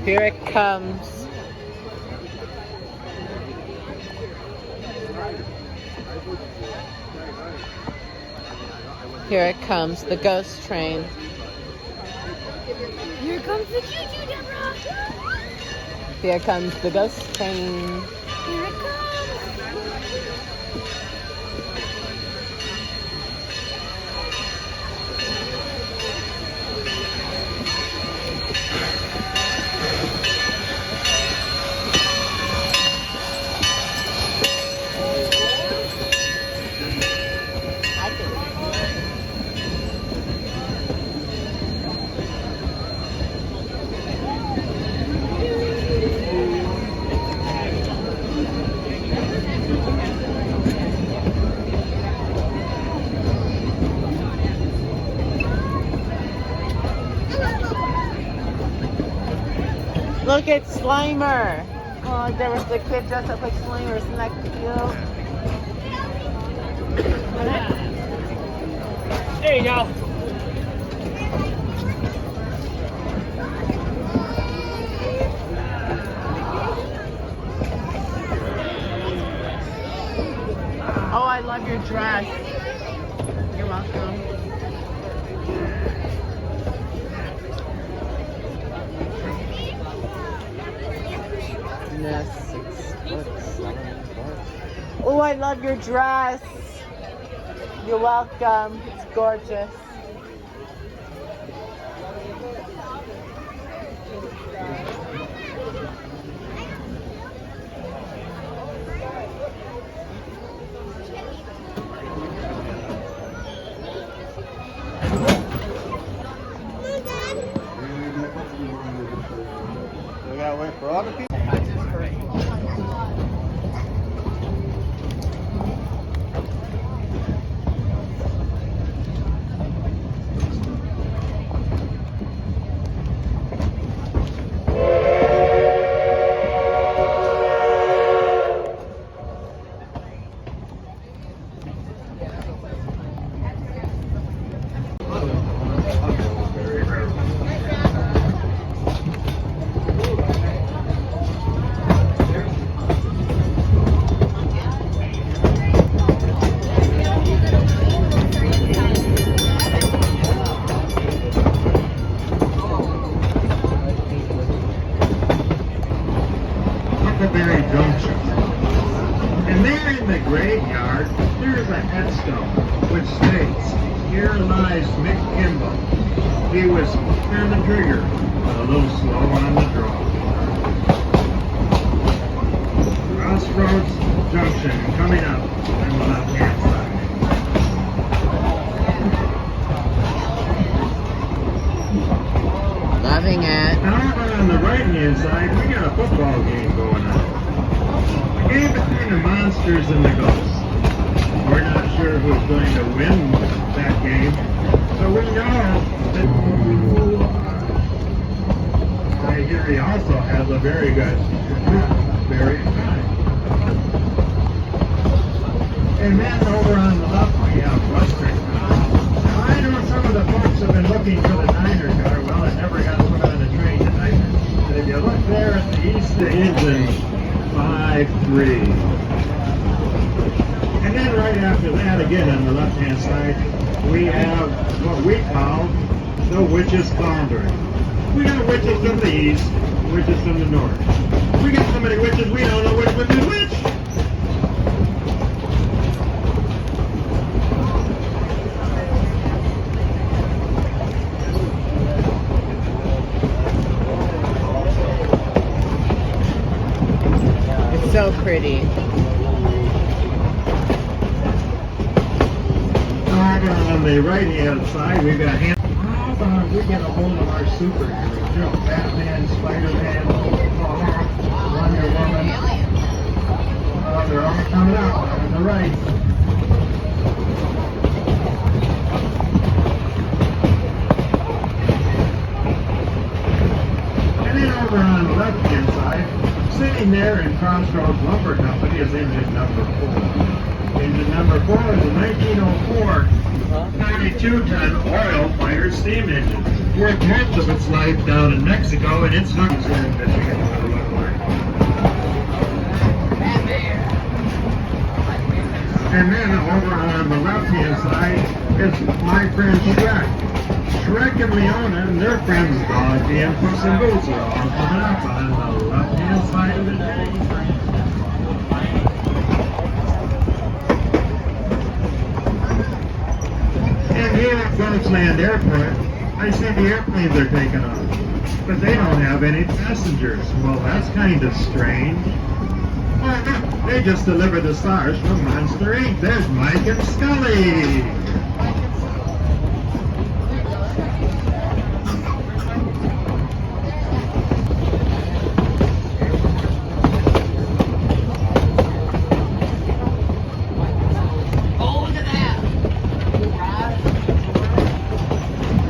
Here it comes. Here it comes, the ghost train. Here comes the choo-choo, Deborah! Here comes the ghost train. Here it comes! Look at Slimer. Oh, there was the kid dressed up like Slimer. Isn't that cute? There you go. Oh, I love your dress. You're welcome. Yes, 6 foot, 7 foot. Oh, I love your dress. You're welcome. It's gorgeous. We gotta wait for other people. Huckleberry Junction. And there in the graveyard, there's a headstone which states, "Here lies Mick Kimball. He was quick on the trigger, but a little slow on the draw." Crossroads Junction coming up on the left-hand side. Loving it. Now over on the right-hand side, we got a football game going on. A game between the Monsters and the Ghosts. We're not sure who's going to win that game, so we know that I hear he also has a very good very time. And then over on the left, we have Western. Now, I know some of the folks have been looking for the Niner car. Well, it never got put on the train tonight. But if you look there at the east, the engine's 5-3. And then right after that, again on the left-hand side, we have what we call the Witch's Cauldron. We got witches from the east, witches from the north. We got so many witches, we don't know which witch is which. It's so pretty. On the right-hand side, we've got how about we get a hold of our superheroes? You know, Batman, Spider-Man, Wonder Woman. They're all coming out on the right. And then over on the left-hand side, sitting there in Crossroads Lumber Company is engine number 4. Engine number 4 is a 1904 92-ton oil-fired steam engine. worked most of its life down in Mexico, and it's hung here in Michigan. What it looked like. And then over on the left-hand side is my friend Shrek. Shrek and Leona and their friend's dog, and Puss in Boots are all coming up on the left-hand side of the day. And here at Gunnisland Airport, I see the airplanes are taking off, but they don't have any passengers. Well, that's kind of strange. Oh, they just delivered the stars from Monster Inc. There's Mike and Scully.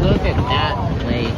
Look at that place.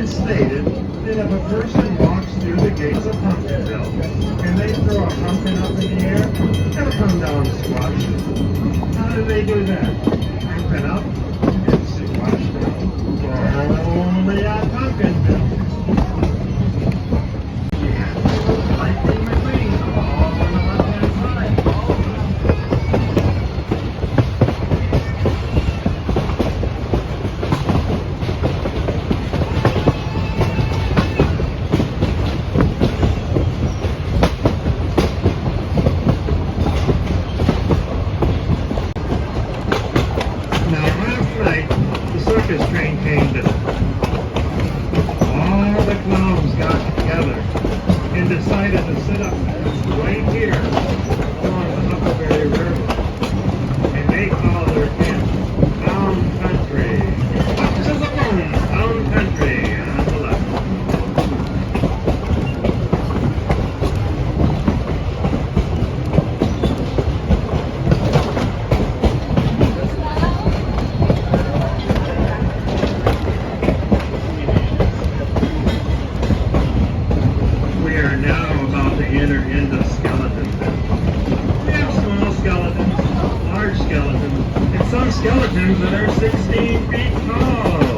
Stated that if a person walks through the gates of Pumpkinville and they throw a pumpkin up in the air, it'll come down squash. How do they do that? Pumpkin up and squash down. Only at Pumpkinville. Lightning McQueen, all on the left-hand side. Circus train came to all the clowns got together and decided to sit up right here along the Huckleberry River, and they call their camp Town Country. Up to the moon, Town Country on the left. Enter into Skeletonville. We have small skeletons, large skeletons, and some skeletons that are 16 feet tall.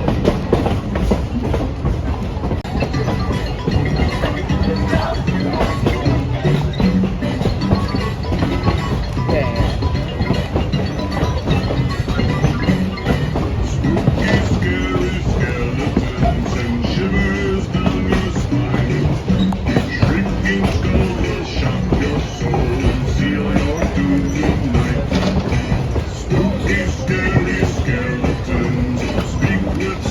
Spooky, scary skeletons speak with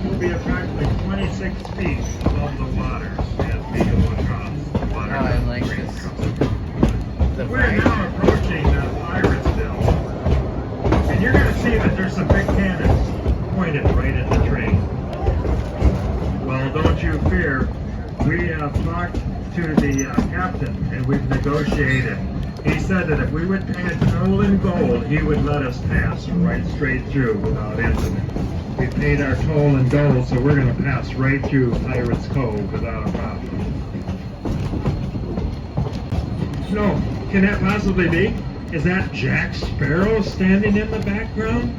We'll be approximately 26 feet above the water as we go across the water. Oh, I like this. The We're vibe. now approaching Piratsville, and you're going to see that there's some big cannons pointed right at the train. Well, don't you fear. We have talked to the captain, and we've negotiated. He said that if we would pay a toll in gold, he would let us pass right straight through without incident. We paid our toll in gold, so we're going to pass right through Pirates Cove without a problem. No, can that possibly be? Is that Jack Sparrow standing in the background?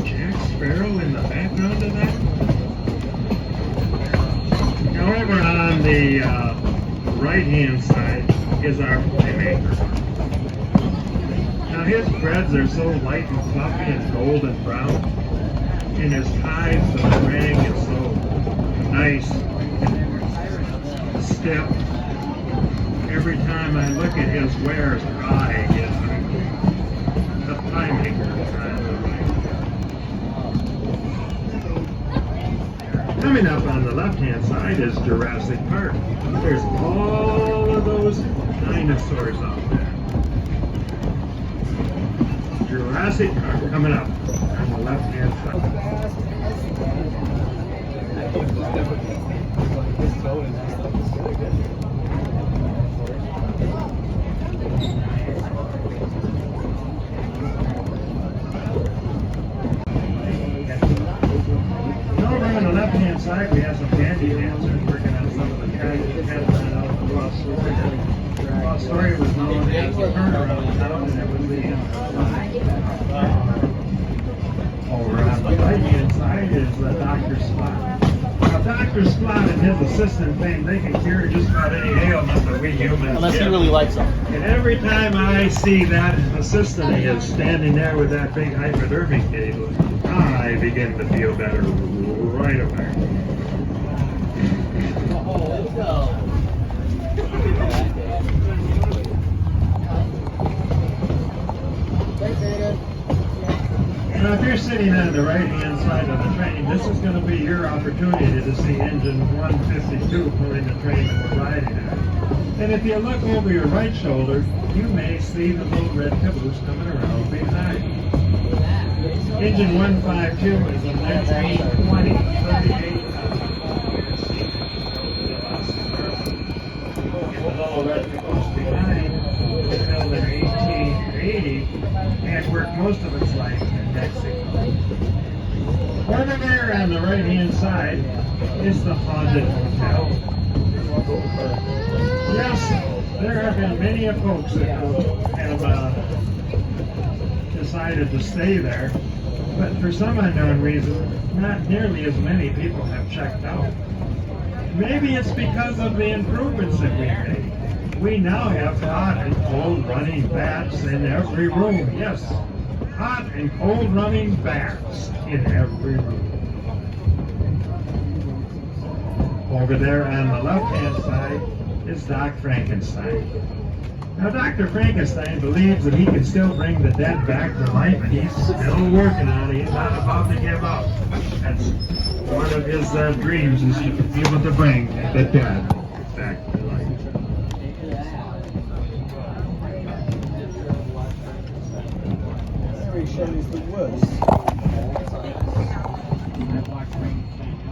Jack Sparrow in the background of that? Now over on the right-hand side is our playmaker. Now his breads are so light and fluffy and golden brown, and his ties, the string is so nice, stiff. Every time I look at his wares, I get the playmaker. Coming up on the left-hand side is Jurassic Park. There's all of those dinosaurs out there. Jurassic Park coming up on the left-hand side. Over on the left-hand side, we have some candy dancers working on some of the tracks that ran out of the Lost Story. Lost Story was known as the turnaround town, and it was the over on the right-hand side is Dr. Spot. Now, Dr. Spot and his assistant thing, they can cure just about any ailment that we humans Unless he get. really likes them. And every time I see that assistant of his standing there with that big hypodermic needle, I begin to feel better right away. Now, if you're sitting on the right-hand side of the train, this is going to be your opportunity to see engine 152 pulling the train that we're riding at. And if you look over your right shoulder, you may see the little red caboose coming around behind. Engine 152 is a 1920 38. And the little red caboose behind was built in 1880 and worked most of its life in Mexico. Over there on the right-hand side is the Haunted Hotel. Yes, there have been many of folks that have decided to stay there, but for some unknown reason, not nearly as many people have checked out. Maybe it's because of the improvements that we made. We now have hot and cold running baths in every room. Yes, hot and cold running baths in every room. Over there on the left-hand side is Doc Frankenstein. Now, Dr. Frankenstein believes that he can still bring the dead back to life, and he's still working on it. He's not about to give up. That's one of his dreams, is to be able to bring the dead back to life.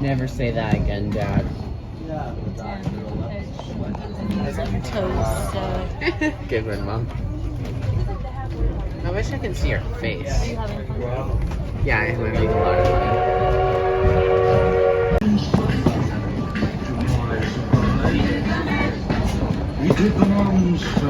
Never say that again, Dad. Toast. Good one, Mom. I wish I could see her face. Are you having fun? Yeah, I'm having a lot of fun. We did the monster.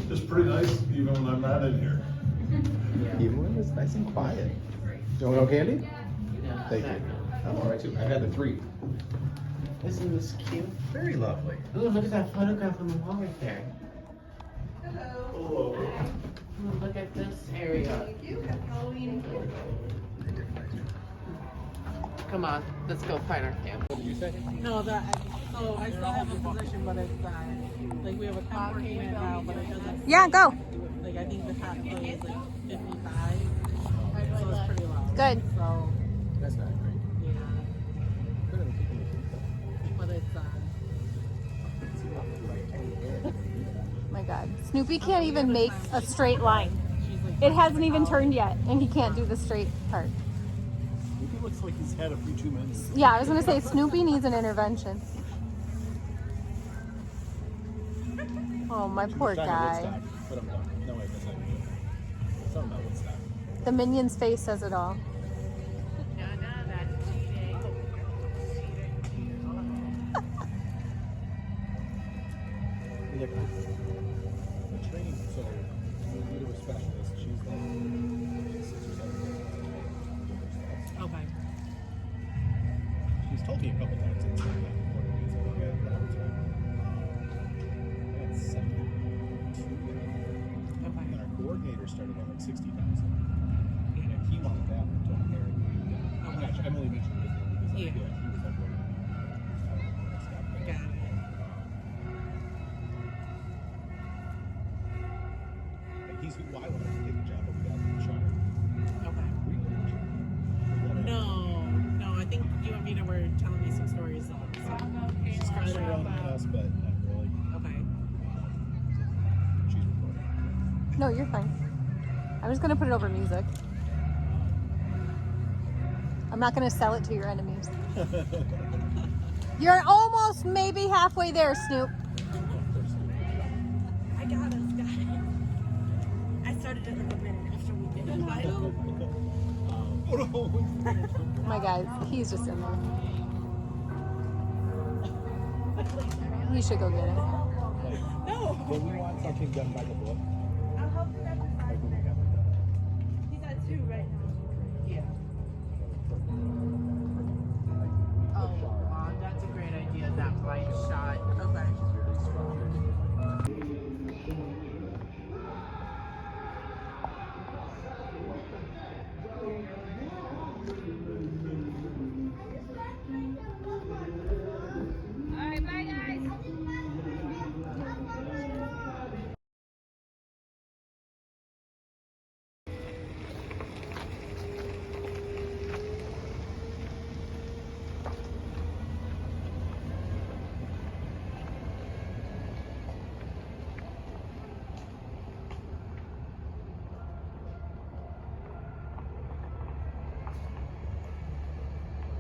It's pretty nice even when I'm not in here. Even when it's nice and quiet. You want no candy? Yeah, Thank you. I'm all right too. I had the 3. Isn't this cute? Very lovely. Ooh, look at that photograph on the wall right there. Hello. Ooh, look at this area. Come on, let's go find our camp. What did you say? No, so I still have a position, but it's like we have a top payment now, but it doesn't. Yeah, go. Like I think the top pay is like 55, so it's pretty low. Good. So That's not great. yeah, but it's My God. Snoopy can't even make a straight line. she's like It hasn't even turned yet, and he can't do the straight part. He looks like he's had a few too many. Yeah, I was gonna say Snoopy needs an intervention. Oh, my poor guy. But I'm done. No way, that's not good. Something about Woodstock. The minion's face says it all. Like, the training, so we go to a specialist. She's like 6 or 7 years. okay. She's told me a couple times it's like that. He's like, okay, whatever, it's fine. I had 72. And our coordinator started at like 60,000. And he wanted that and told me, I'm only mentioning it because like, Yeah. he was like, well, I don't know, next step. Got it. And he's, well, I wanted to take the job, but we got the shot. Okay. Were you in the No, I think you and Vina were telling me some stories. So she's Kind of frustrated around the about. house, but not really. Okay. She's recording. No, you're fine. I'm just gonna put it over music. I'm not gonna sell it to your enemies. You're almost maybe halfway there, Snoop. I got started it like a minute after we did it. But Oh my God, he's just in there. We should go get it. no, When we want something done by the book, I'll help him after like 5 when we minutes. have like He's at 2 right now. Yeah.